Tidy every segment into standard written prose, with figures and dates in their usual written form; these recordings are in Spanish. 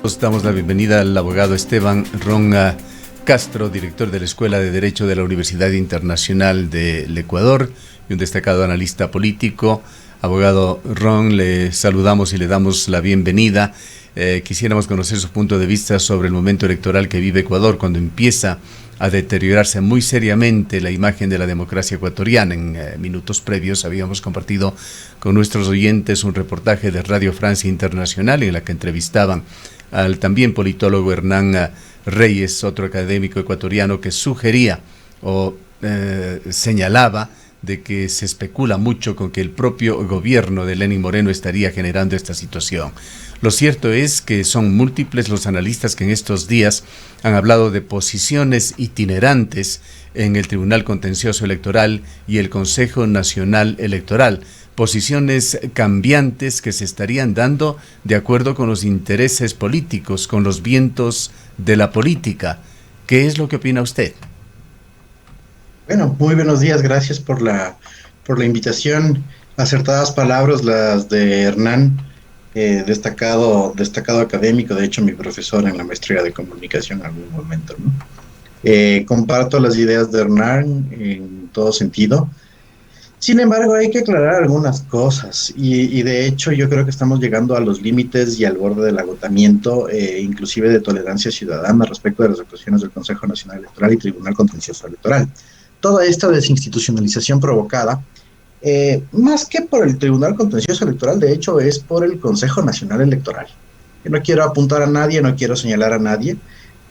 Damos la bienvenida al abogado Esteban Ron Castro, director de la Escuela de Derecho de la Universidad Internacional del Ecuador y un destacado analista político. Abogado Ron, le saludamos y le damos la bienvenida. Quisiéramos conocer su punto de vista sobre el momento electoral que vive Ecuador, cuando empieza a deteriorarse muy seriamente la imagen de la democracia ecuatoriana. En minutos previos habíamos compartido con nuestros oyentes un reportaje de Radio Francia Internacional en la que entrevistaban al también politólogo Hernán Reyes, otro académico ecuatoriano que sugería o señalaba de que se especula mucho con que el propio gobierno de Lenín Moreno estaría generando esta situación. Lo cierto es que son múltiples los analistas que en estos días han hablado de posiciones itinerantes en el Tribunal Contencioso Electoral y el Consejo Nacional Electoral, posiciones cambiantes que se estarían dando de acuerdo con los intereses políticos, con los vientos de la política. ¿Qué es lo que opina usted? Bueno, muy buenos días, gracias por la invitación. Acertadas palabras las de Hernán, destacado académico, de hecho mi profesor en la maestría de comunicación en algún momento, ¿no? Comparto las ideas de Hernán en todo sentido. Sin embargo, hay que aclarar algunas cosas y de hecho yo creo que estamos llegando a los límites y al borde del agotamiento, inclusive de tolerancia ciudadana respecto de las actuaciones del Consejo Nacional Electoral y Tribunal Contencioso Electoral. Toda esta desinstitucionalización provocada, más que por el Tribunal Contencioso Electoral, de hecho es por el Consejo Nacional Electoral. Yo no quiero apuntar a nadie, no quiero señalar a nadie,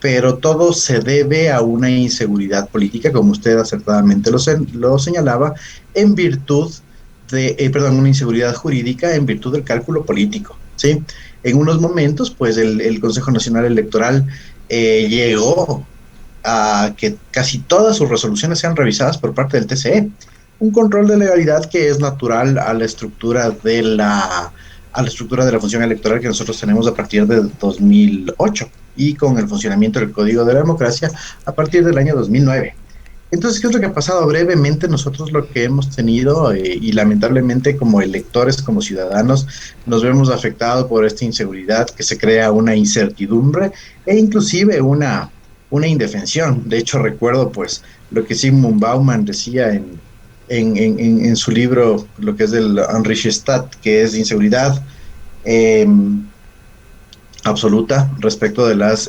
pero todo se debe a una inseguridad política, como usted acertadamente lo señalaba, en virtud de, una inseguridad jurídica en virtud del cálculo político, ¿sí? En unos momentos, pues el Consejo Nacional Electoral llegó a que casi todas sus resoluciones sean revisadas por parte del TCE. Un control de legalidad que es natural a la estructura de la función electoral que nosotros tenemos a partir de 2008 y con el funcionamiento del Código de la Democracia a partir del año 2009. Entonces, ¿qué es lo que ha pasado? Brevemente, nosotros lo que hemos tenido, y lamentablemente como electores, como ciudadanos, nos vemos afectados por esta inseguridad, que se crea una incertidumbre e inclusive una indefensión. De hecho, recuerdo pues lo que Zygmunt Bauman decía en su libro, lo que es del Unrechtsstaat, que es inseguridad absoluta respecto de las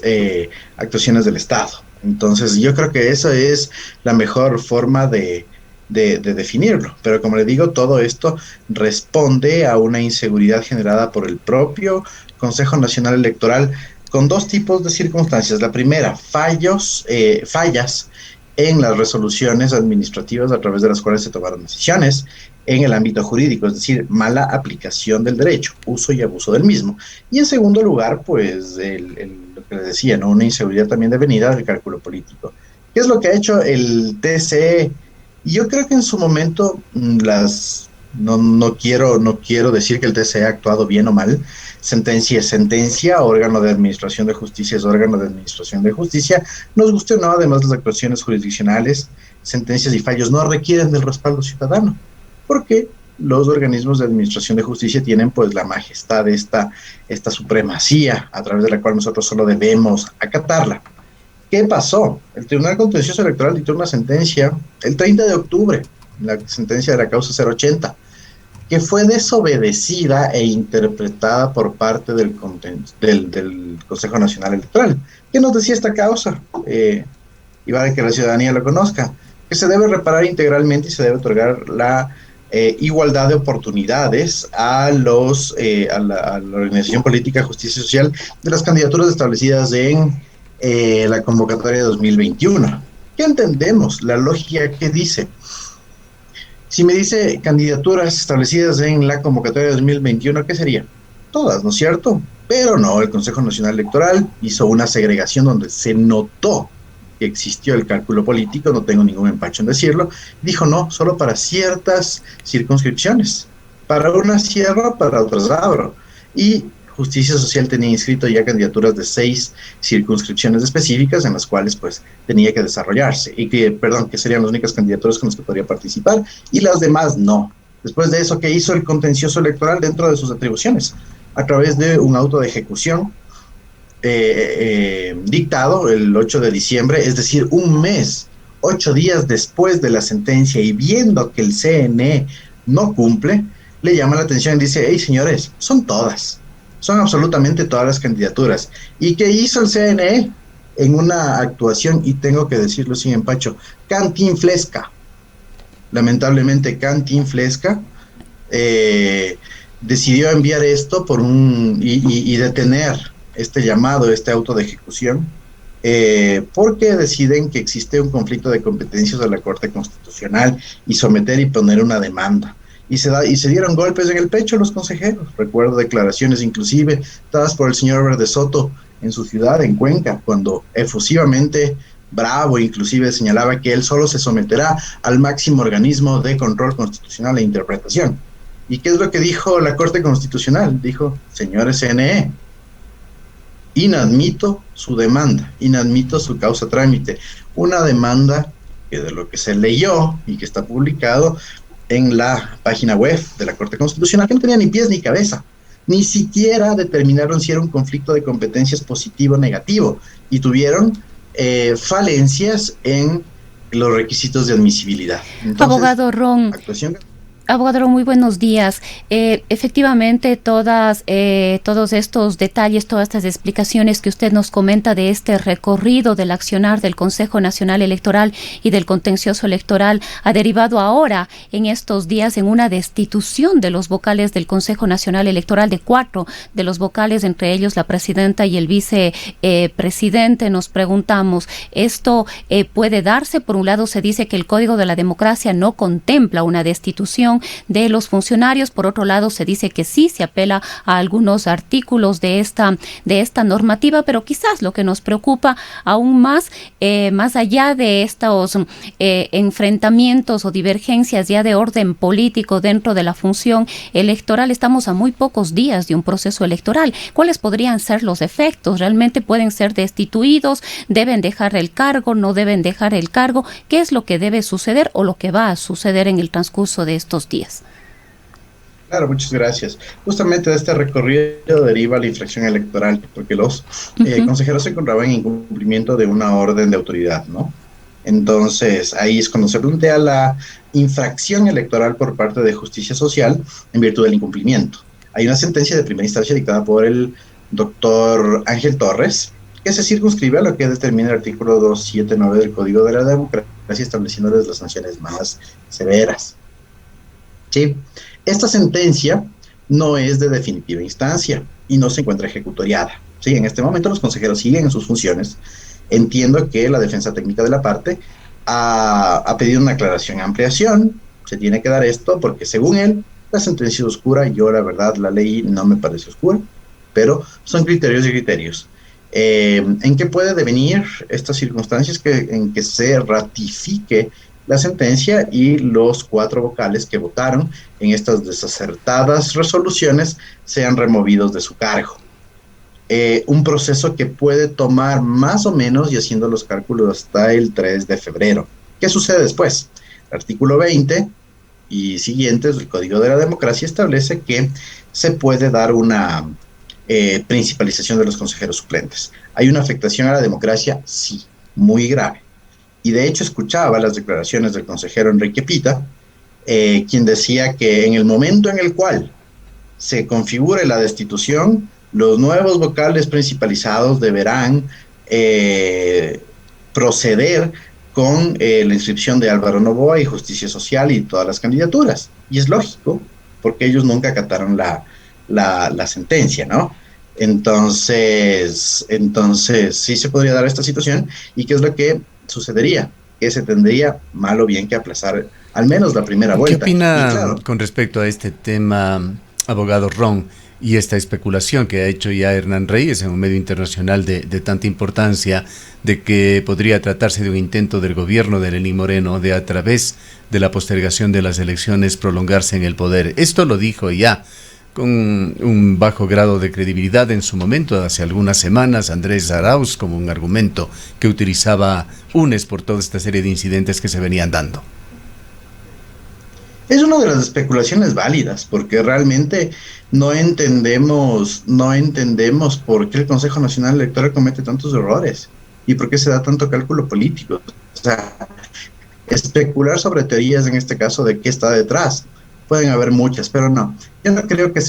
actuaciones del Estado. Entonces, yo creo que esa es la mejor forma de definirlo. Pero como le digo, todo esto responde a una inseguridad generada por el propio Consejo Nacional Electoral, con dos tipos de circunstancias. La primera, fallas en las resoluciones administrativas a través de las cuales se tomaron decisiones en el ámbito jurídico, es decir, mala aplicación del derecho, uso y abuso del mismo. Y en segundo lugar, pues, lo que le decía, ¿no? Una inseguridad también devenida del cálculo político. ¿Qué es lo que ha hecho el TCE? Yo creo que en su momento no quiero decir que el TCE ha actuado bien o mal. Sentencia es sentencia, órgano de administración de justicia es órgano de administración de justicia. Nos guste o no, además las actuaciones jurisdiccionales, sentencias y fallos no requieren del respaldo ciudadano, porque los organismos de administración de justicia tienen pues la majestad de esta supremacía a través de la cual nosotros solo debemos acatarla. ¿Qué pasó? El Tribunal Contencioso Electoral dictó una sentencia el 30 de octubre, la sentencia de la causa 080, que fue desobedecida e interpretada por parte del Consejo Nacional Electoral. ¿Qué nos decía esta causa? Y vale que la ciudadanía lo conozca, que se debe reparar integralmente y se debe otorgar la igualdad de oportunidades a la Organización Política Justicia Social de las candidaturas establecidas en la convocatoria de 2021. ¿Qué entendemos? La lógica que dice, si me dice candidaturas establecidas en la convocatoria de 2021, ¿qué sería? Todas, ¿no es cierto? Pero no, el Consejo Nacional Electoral hizo una segregación donde se notó que existió el cálculo político, no tengo ningún empacho en decirlo, dijo no, solo para ciertas circunscripciones, para unas cierro, para otras abro, y Justicia Social tenía inscrito ya candidaturas de 6 circunscripciones específicas en las cuales pues tenía que desarrollarse y que serían las únicas candidaturas con las que podría participar y las demás no. Después de eso, ¿qué hizo el contencioso electoral dentro de sus atribuciones? A través de un auto de ejecución dictado el 8 de diciembre, es decir, un mes, 8 días después de la sentencia, y viendo que el CNE no cumple, le llama la atención y dice: hey señores, son absolutamente todas las candidaturas. ¿Y qué hizo el CNE? En una actuación, y tengo que decirlo sin empacho, cantinflesca, lamentablemente cantinflesca, decidió enviar esto y detener este llamado, este auto de ejecución, porque deciden que existe un conflicto de competencias de la Corte Constitucional, y someter y poner una demanda. Y se dieron golpes en el pecho los consejeros. Recuerdo declaraciones inclusive dadas por el señor Verde Soto en su ciudad, en Cuenca, cuando efusivamente, bravo, inclusive señalaba que él solo se someterá al máximo organismo de control constitucional e interpretación. ¿Y qué es lo que dijo la Corte Constitucional? Dijo: señores CNE, inadmito su demanda, inadmito su causa trámite. Una demanda que, de lo que se leyó y que está publicado en la página web de la Corte Constitucional, que no tenía ni pies ni cabeza. Ni siquiera determinaron si era un conflicto de competencias positivo o negativo, y tuvieron falencias en los requisitos de admisibilidad. Entonces, abogado Ron, muy buenos días. Efectivamente, todos estos detalles, todas estas explicaciones que usted nos comenta de este recorrido del accionar del Consejo Nacional Electoral y del contencioso electoral ha derivado ahora, en estos días, en una destitución de los vocales del Consejo Nacional Electoral, de 4 de los vocales, entre ellos la presidenta y el vicepresidente. Nos preguntamos, ¿esto puede darse? Por un lado, se dice que el Código de la Democracia no contempla una destitución de los funcionarios. Por otro lado, se dice que sí, se apela a algunos artículos de esta normativa, pero quizás lo que nos preocupa aún más, más allá de estos enfrentamientos o divergencias ya de orden político dentro de la función electoral, estamos a muy pocos días de un proceso electoral. ¿Cuáles podrían ser los efectos? ¿Realmente pueden ser destituidos? ¿Deben dejar el cargo? ¿No deben dejar el cargo? ¿Qué es lo que debe suceder o lo que va a suceder en el transcurso de estos días? Claro, muchas gracias. Justamente de este recorrido deriva la infracción electoral, porque los consejeros se encontraban en incumplimiento de una orden de autoridad, ¿no? Entonces, ahí es cuando se plantea la infracción electoral por parte de Justicia Social en virtud del incumplimiento. Hay una sentencia de primera instancia dictada por el doctor Ángel Torres, que se circunscribe a lo que determina el artículo 279 del Código de la Democracia, estableciéndoles las sanciones más severas. Sí, esta sentencia no es de definitiva instancia y no se encuentra ejecutoriada. Sí, en este momento los consejeros siguen en sus funciones. Entiendo que la defensa técnica de la parte ha pedido una aclaración y ampliación. Se tiene que dar esto porque, según él, la sentencia es oscura. Yo, la verdad, la ley no me parece oscura, pero son criterios y criterios. ¿En qué puede devenir estas circunstancias? En que se ratifique la sentencia y los 4 vocales que votaron en estas desacertadas resoluciones sean removidos de su cargo. Un proceso que puede tomar más o menos, y haciendo los cálculos, hasta el 3 de febrero. ¿Qué sucede después? El artículo 20 y siguientes del Código de la Democracia establece que se puede dar una principalización de los consejeros suplentes. ¿Hay una afectación a la democracia? Sí, muy grave. Y de hecho escuchaba las declaraciones del consejero Enrique Pita, quien decía que en el momento en el cual se configure la destitución, los nuevos vocales principalizados deberán proceder con la inscripción de Álvaro Noboa y Justicia Social y todas las candidaturas. Y es lógico, porque ellos nunca acataron la sentencia, ¿no? Entonces sí se podría dar esta situación. ¿Y qué es lo que sucedería? Que se tendría, mal o bien, que aplazar al menos la primera vuelta. ¿Qué opina con respecto a este tema, abogado Ron, y esta especulación que ha hecho ya Hernán Reyes en un medio internacional de tanta importancia, de que podría tratarse de un intento del gobierno de Lenín Moreno de, a través de la postergación de las elecciones, prolongarse en el poder? Esto lo dijo ya con un bajo grado de credibilidad en su momento, hace algunas semanas, Andrés Arauz, como un argumento que utilizaba UNES por toda esta serie de incidentes que se venían dando. Es una de las especulaciones válidas, porque realmente no entendemos por qué el Consejo Nacional Electoral comete tantos errores y por qué se da tanto cálculo político. O sea, especular sobre teorías en este caso de qué está detrás. Pueden haber muchas, pero no. Yo no creo que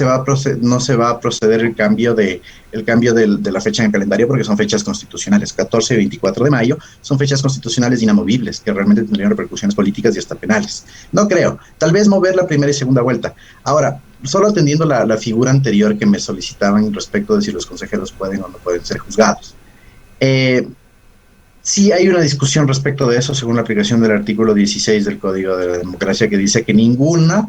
no se va a proceder el cambio de la fecha en el calendario, porque son fechas constitucionales. 14 y 24 de mayo son fechas constitucionales inamovibles, que realmente tendrían repercusiones políticas y hasta penales. No creo. Tal vez mover la primera y segunda vuelta. Ahora, solo atendiendo la figura anterior que me solicitaban respecto de si los consejeros pueden o no pueden ser juzgados. Sí hay una discusión respecto de eso, según la aplicación del artículo 16 del Código de la Democracia, que dice que ninguna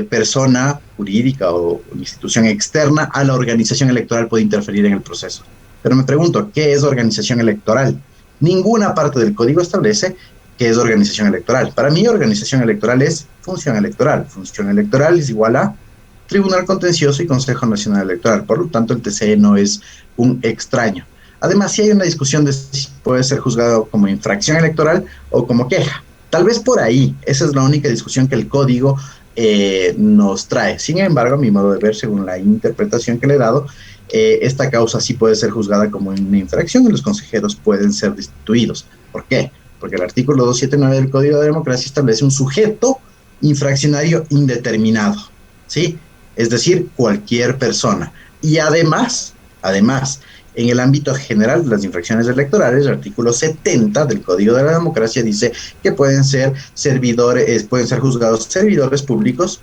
persona jurídica o institución externa a la organización electoral puede interferir en el proceso. Pero me pregunto, ¿qué es organización electoral? Ninguna parte del código establece qué es organización electoral. Para mí, organización electoral es función electoral. Función electoral es igual a Tribunal Contencioso y Consejo Nacional Electoral. Por lo tanto, el TCE no es un extraño. Además, sí hay una discusión de si puede ser juzgado como infracción electoral o como queja. Tal vez por ahí, esa es la única discusión que el código nos trae. Sin embargo, a mi modo de ver, según la interpretación que le he dado, esta causa sí puede ser juzgada como una infracción y los consejeros pueden ser destituidos. ¿Por qué? Porque el artículo 279 del Código de Democracia establece un sujeto infraccionario indeterminado, ¿sí? Es decir, cualquier persona. Y además, en el ámbito general de las infracciones electorales, el artículo 70 del Código de la Democracia dice que pueden ser juzgados servidores públicos,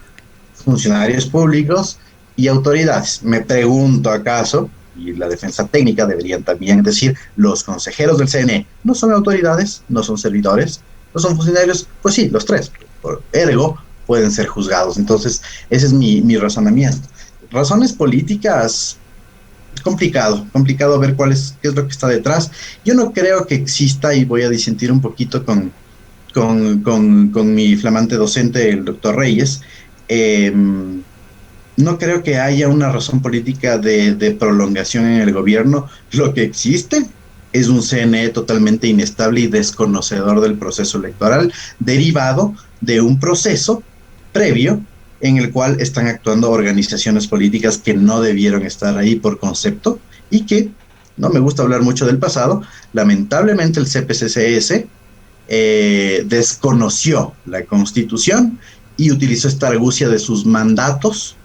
funcionarios públicos y autoridades. Me pregunto, ¿acaso, y la defensa técnica deberían también decir, los consejeros del CNE no son autoridades, no son servidores, no son funcionarios? Pues sí, los tres, por ergo, pueden ser juzgados. Entonces, ese es mi razonamiento. Razones políticas, complicado ver qué es lo que está detrás. Yo no creo que exista, y voy a disentir un poquito con mi flamante docente, el doctor Reyes, no creo que haya una razón política de prolongación en el gobierno. Lo que existe es un CNE totalmente inestable y desconocedor del proceso electoral, derivado de un proceso previo en el cual están actuando organizaciones políticas que no debieron estar ahí por concepto y que, no me gusta hablar mucho del pasado, lamentablemente el CPCCS desconoció la Constitución y utilizó esta argucia de sus mandatos,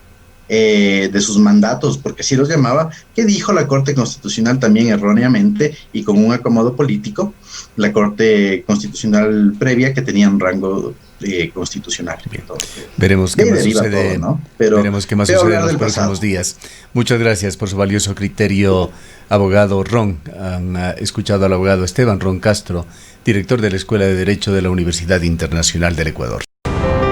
porque así los llamaba, que dijo la Corte Constitucional también erróneamente y con un acomodo político, la Corte Constitucional previa, que tenía un rango constitucional. Entonces, veremos qué más sucede, todo, ¿no? veremos qué más sucede en los próximos días. Muchas gracias por su valioso criterio, abogado Ron. Han escuchado al abogado Esteban Ron Castro, director de la Escuela de Derecho de la Universidad Internacional del Ecuador.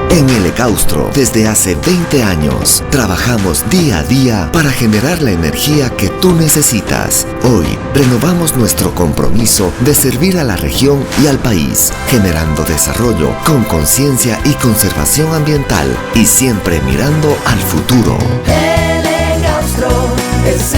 En el Ecaustro, desde hace 20 años, trabajamos día a día para generar la energía que tú necesitas. Hoy, renovamos nuestro compromiso de servir a la región y al país, generando desarrollo con conciencia y conservación ambiental y siempre mirando al futuro. El Ecaustro es